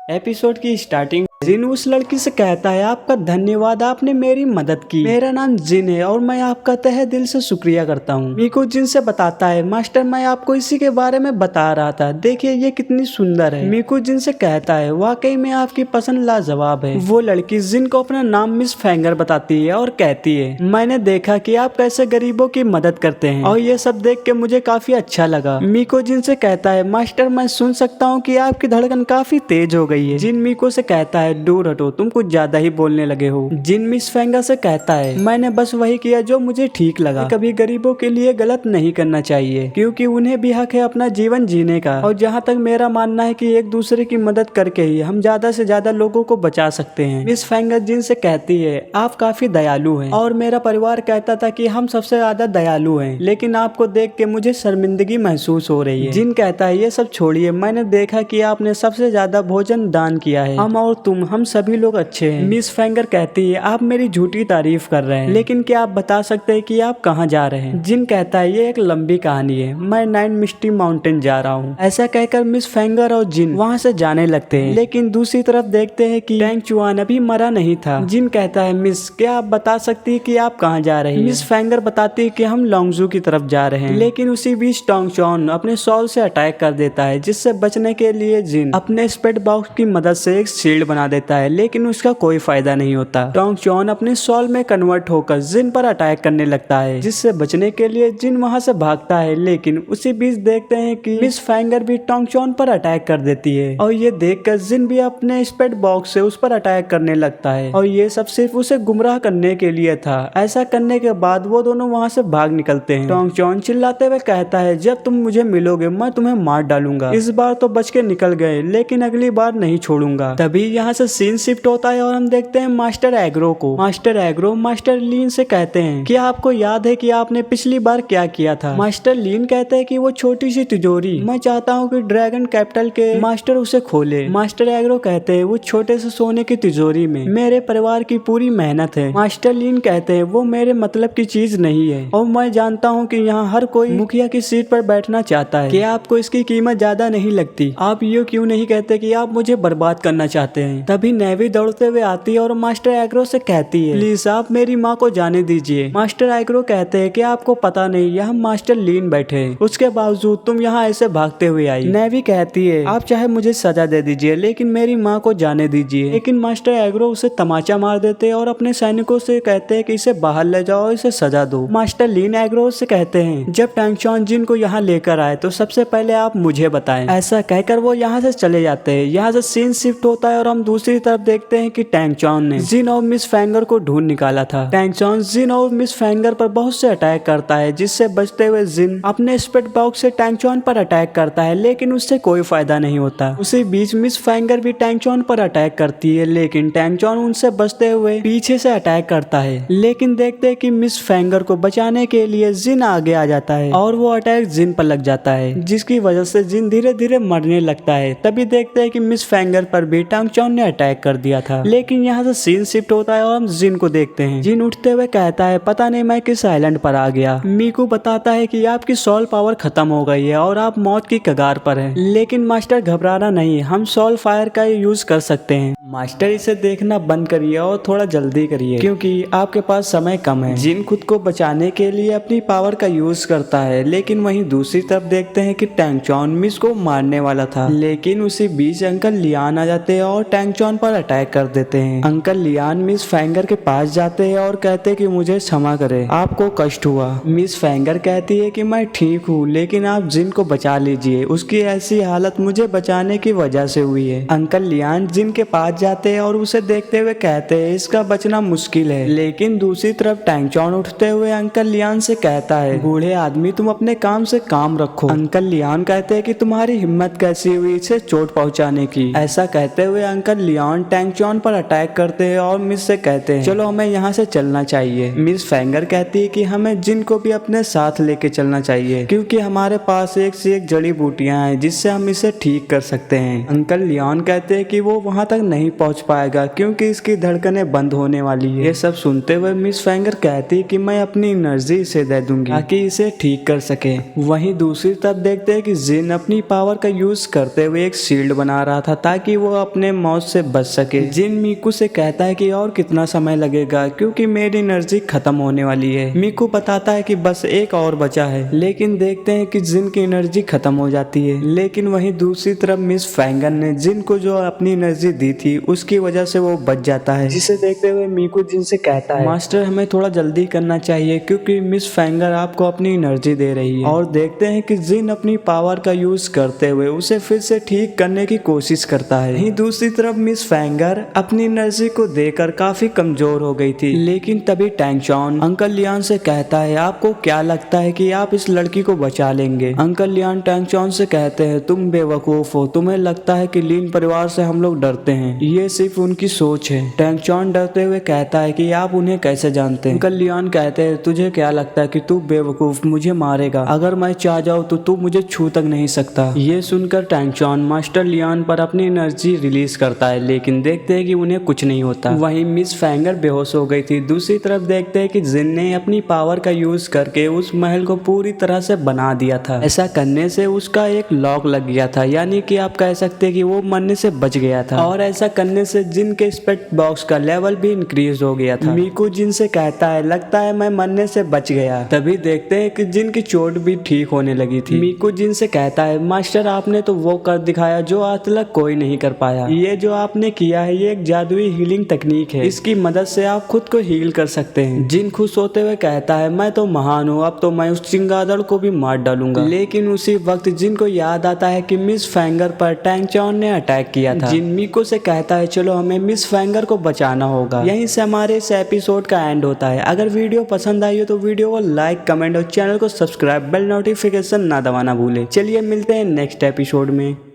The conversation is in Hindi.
एपिसोड की स्टार्टिंग जिन उस लड़की से कहता है, आपका धन्यवाद, आपने मेरी मदद की। मेरा नाम जिन है और मैं आपका तहे दिल से शुक्रिया करता हूँ। मीकू जिन से बताता है, मास्टर मैं आपको इसी के बारे में बता रहा था, देखिए ये कितनी सुंदर है। मीकू जिन से कहता है, वाकई में आपकी पसंद लाजवाब है। वो लड़की जिन को अपना नाम मिस फेंगर बताती है और कहती है, मैंने देखा कि आप कैसे गरीबों की मदद करते हैं और ये सब देख के मुझे काफी अच्छा लगा। मीकू जिन से कहता है, मास्टर मैं सुन सकता हूँ कि आपकी धड़कन काफी तेज हो गई है। जिन मीकू से कहता है, दूर हटो, तुम कुछ ज्यादा ही बोलने लगे हो। जिन मिस फेंगा से कहता है, मैंने बस वही किया जो मुझे ठीक लगा। कभी गरीबों के लिए गलत नहीं करना चाहिए क्योंकि उन्हें भी हक है अपना जीवन जीने का। और जहाँ तक मेरा मानना है कि एक दूसरे की मदद करके ही हम ज्यादा से ज्यादा लोगों को बचा सकते हैं। मिस फेंगा जिन से कहती है, आप काफी दयालु हैं और मेरा परिवार कहता था कि हम सबसे ज्यादा दयालु हैं, लेकिन आपको देख के मुझे शर्मिंदगी महसूस हो रही है। जिन कहता है, ये सब छोड़िए, मैंने देखा कि आपने सबसे ज्यादा भोजन दान किया है। हम और तुम, हम सभी लोग अच्छे हैं। मिस फेंगर कहती है, आप मेरी झूठी तारीफ कर रहे हैं, लेकिन क्या आप बता सकते हैं कि आप कहाँ जा रहे हैं? जिन कहता है, ये एक लंबी कहानी है, मैं 9 मिस्टी माउंटेन जा रहा हूँ। ऐसा कहकर मिस फेंगर और जिन वहाँ से जाने लगते हैं, लेकिन दूसरी तरफ देखते हैं कि टैंग चुआन अभी मरा नहीं था। जिन कहता है, मिस क्या आप बता सकती है कि आप कहाँ जा रही हैं? मिस फेंगर बताती है कि हम लॉन्गजू की तरफ जा रहे हैं, लेकिन उसी बीच टोंग चौन अपने सॉल से अटैक कर देता है, जिससे बचने के लिए जिन अपने स्पेट बॉक्स की मदद से एक शील्ड बना देता है, लेकिन उसका कोई फायदा नहीं होता। टोंग चौन अपने सॉल में कन्वर्ट होकर जिन पर अटैक करने लगता है, जिससे बचने के लिए जिन वहां से भागता है, लेकिन उसी बीच देखते हैं कि मिस फेंगर भी टोंग चौन पर अटैक कर देती है और ये देखकर जिन भी अपने स्पेट बॉक्स से उस पर अटैक करने लगता है और ये सब सिर्फ उसे गुमराह करने के लिए था। ऐसा करने के बाद वो दोनों वहां से भाग निकलते हैं। टोंग चौन चिल्लाते हुए कहता है, जब तुम मुझे मिलोगे मैं तुम्हें मार डालूंगा। इस बार तो बच के निकल गए, लेकिन अगली बार नहीं छोड़ूंगा। तभी यहाँ से सीन शिफ्ट होता है और हम देखते हैं मास्टर एग्रो को। मास्टर एग्रो मास्टर लीन से कहते हैं, क्या आपको याद है कि आपने पिछली बार क्या किया था? मास्टर लीन कहते हैं कि वो छोटी सी तिजोरी, मैं चाहता हूँ कि ड्रैगन कैपिटल के मास्टर उसे खोले। मास्टर एग्रो कहते हैं, वो छोटे से सोने की तिजोरी में मेरे परिवार की पूरी मेहनत है। मास्टर लीन कहते हैं, वो मेरे मतलब की चीज नहीं है और मैं जानता हूँ कि यहाँ हर कोई मुखिया की सीट पर बैठना चाहता है। क्या आपको इसकी कीमत ज्यादा नहीं लगती? आप ये क्यों नहीं कहते कि आप मुझे बर्बाद करना चाहते हैं? तभी नेवी दौड़ते हुए आती है और मास्टर एग्रो से कहती है, प्लीज आप मेरी माँ को जाने दीजिए। मास्टर एग्रो कहते हैं कि आपको पता नहीं यहाँ मास्टर लीन बैठे हैं, उसके बावजूद तुम यहाँ ऐसे भागते हुए आई। नेवी कहती है, आप चाहे मुझे सजा दे दीजिए, लेकिन मेरी माँ को जाने दीजिए। लेकिन मास्टर एग्रो उसे तमाचा मार देते हैं और अपने सैनिकों से कहते हैं कि इसे बाहर ले जाओ, इसे सजा दो। मास्टर लीन एग्रो से कहते हैं, जब टैंग चौन जिन को यहाँ लेकर आए तो सबसे पहले आप मुझे बताएं। ऐसा कहकर वो यहाँ से चले जाते हैं। यहाँ से सीन शिफ्ट होता है और हम दूसरी तरफ देखते हैं कि टैंग चौन ने जिन और मिस फेंगर को ढूंढ निकाला था। टैंग चौन जिन और मिस फेंगर पर बहुत से अटैक करता है, जिससे बचते हुए जिन अपने स्पेट बॉक्स से टैंग चौन पर अटैक करता है, लेकिन उससे कोई फायदा नहीं होता। उसी बीच मिस फेंगर भी टैंग चौन पर अटैक करती है, लेकिन टैंग चौन उनसे बचते हुए पीछे से अटैक करता है। लेकिन देखते हैं कि मिस फेंगर को बचाने के लिए जिन आगे आ जाता है और वो अटैक जिन पर लग जाता है, जिसकी वजह से जिन धीरे धीरे मरने लगता है। तभी देखते हैं कि मिस फेंगर पर भी टैंग चौन ने अटैक कर दिया था। लेकिन यहाँ से सीन शिफ्ट होता है और हम जिन को देखते हैं। जिन उठते हुए कहता है, पता नहीं मैं किस आइलैंड पर आ गया। मीकू बताता है कि आपकी सॉल पावर खत्म हो गई है और आप मौत की कगार पर हैं। लेकिन मास्टर घबराना नहीं, हम सॉल फायर का यूज कर सकते हैं। मास्टर इसे देखना बंद करिए और थोड़ा जल्दी करिए क्योंकि आपके पास समय कम है। जिन खुद को बचाने के लिए अपनी पावर का यूज करता है, लेकिन वहीं दूसरी तरफ देखते हैं कि टैंग चौन मिस को मारने वाला था, लेकिन उसी बीच अंकल लियान आ जाते हैं और टैंग चौन पर अटैक कर देते हैं। अंकल लियान मिस फेंगर के पास जाते हैं और कहते हैं कि मुझे क्षमा करें, आपको कष्ट हुआ। मिस फेंगर कहती है कि मैं ठीक हूँ, लेकिन आप जिन को बचा लीजिए, उसकी ऐसी हालत मुझे बचाने की वजह से हुई है। अंकल लियान जिन के पास जाते हैं और उसे देखते हुए कहते हैं, इसका बचना मुश्किल है। लेकिन दूसरी तरफ टैंग चौन उठते हुए अंकल लियान से कहता है, बूढ़े आदमी तुम अपने काम से काम रखो। अंकल लियान कहते हैं कि तुम्हारी हिम्मत कैसी हुई इसे चोट पहुंचाने की। ऐसा कहते हुए अंकल लियान टैंग चौन पर अटैक करते हैं और मिस से कहते हैं, चलो हमें यहाँ से चलना चाहिए। मिस फेंगर कहती है कि हमें जिन को भी अपने साथ लेके चलना चाहिए क्योंकि हमारे पास एक से एक जड़ी बूटियां हैं जिससे हम इसे ठीक कर सकते हैं। अंकल लियान कहते हैं कि वो वहाँ तक नहीं नहीं पहुंच पाएगा क्योंकि इसकी धड़कनें बंद होने वाली है। ये सब सुनते हुए मिस फेंगर कहती कि मैं अपनी एनर्जी इसे दे दूंगी ताकि इसे ठीक कर सके। वहीं दूसरी तरफ देखते हैं कि जिन अपनी पावर का यूज करते हुए एक शील्ड बना रहा था ताकि वो अपने मौत से बच सके। जिन मीकू से कहता है कि और कितना समय लगेगा क्योंकि मेरी एनर्जी खत्म होने वाली है। मीकू बताता है कि बस एक और बचा है, लेकिन देखते हैं कि जिन की एनर्जी खत्म हो जाती है। लेकिन वहीं दूसरी तरफ मिस फेंगर ने जिन को जो अपनी एनर्जी दी थी उसकी वजह से वो बच जाता है, जिसे देखते हुए मीकू जिन से कहता है मास्टर हमें थोड़ा जल्दी करना चाहिए क्योंकि मिस फेंगर आपको अपनी एनर्जी दे रही है। और देखते हैं कि जिन अपनी पावर का यूज करते हुए उसे फिर से ठीक करने की कोशिश करता है। वहीं दूसरी तरफ मिस फेंगर अपनी एनर्जी को देकर काफी कमजोर हो गई थी। लेकिन तभी टैंग चॉन अंकल लियान से कहता है आपको क्या लगता है कि आप इस लड़की को बचा लेंगे? अंकल लियान टैंग चॉन से कहते हैं तुम बेवकूफ हो, तुम्हें लगता है कि लीन परिवार से हम लोग डरते हैं, ये सिर्फ उनकी सोच है। टैंग चॉन डरते हुए कहता है कि आप उन्हें कैसे जानते हैं? अंकल लियान कहते हैं तुझे क्या लगता है कि तू बेवकूफ मुझे मारेगा? अगर मैं चाह जाऊँ तो तू मुझे छू तक नहीं सकता। ये सुनकर टैंग चॉन मास्टर लियान पर अपनी एनर्जी रिलीज करता है, लेकिन देखते हैं कि उन्हें कुछ नहीं होता। वहीं मिस फेंगर बेहोश हो गई थी। दूसरी तरफ देखते हैं कि जिन ने अपनी पावर का यूज करके उस महल को पूरी तरह से बना दिया था। ऐसा करने से उसका एक लॉक लग गया था, यानी कि आप कह सकते हैं कि वो मरने से बच गया था। और ऐसा करने से जिन के स्पेक्ट बॉक्स का लेवल भी इंक्रीज हो गया था। मीकू जिन से कहता है लगता है मैं मरने से बच गया। तभी देखते हैं कि जिन की चोट भी ठीक होने लगी थी। मीकू जिन से कहता है मास्टर आपने तो वो कर दिखाया जो आज तक कोई नहीं कर पाया। ये जो आपने किया है ये एक जादुई हीलिंग तकनीक है, इसकी मदद से आप खुद को हील कर सकते हैं। जिन खुश होते हुए कहता है मैं तो महान हूँ, अब तो मैं उस चिंगादड़ को भी मार डालूंगा। लेकिन उसी वक्त जिन को याद आता है कि मिस फेंगर पर टैंग चॉन ने अटैक किया था। जिन मीकू से कहता है चलो हमें मिस फेंगर को बचाना होगा। यहीं से हमारे इस एपिसोड का एंड होता है। अगर वीडियो पसंद आई हो तो वीडियो को लाइक कमेंट और चैनल को सब्सक्राइब बेल नोटिफिकेशन ना दबाना भूले। चलिए मिलते हैं नेक्स्ट एपिसोड में।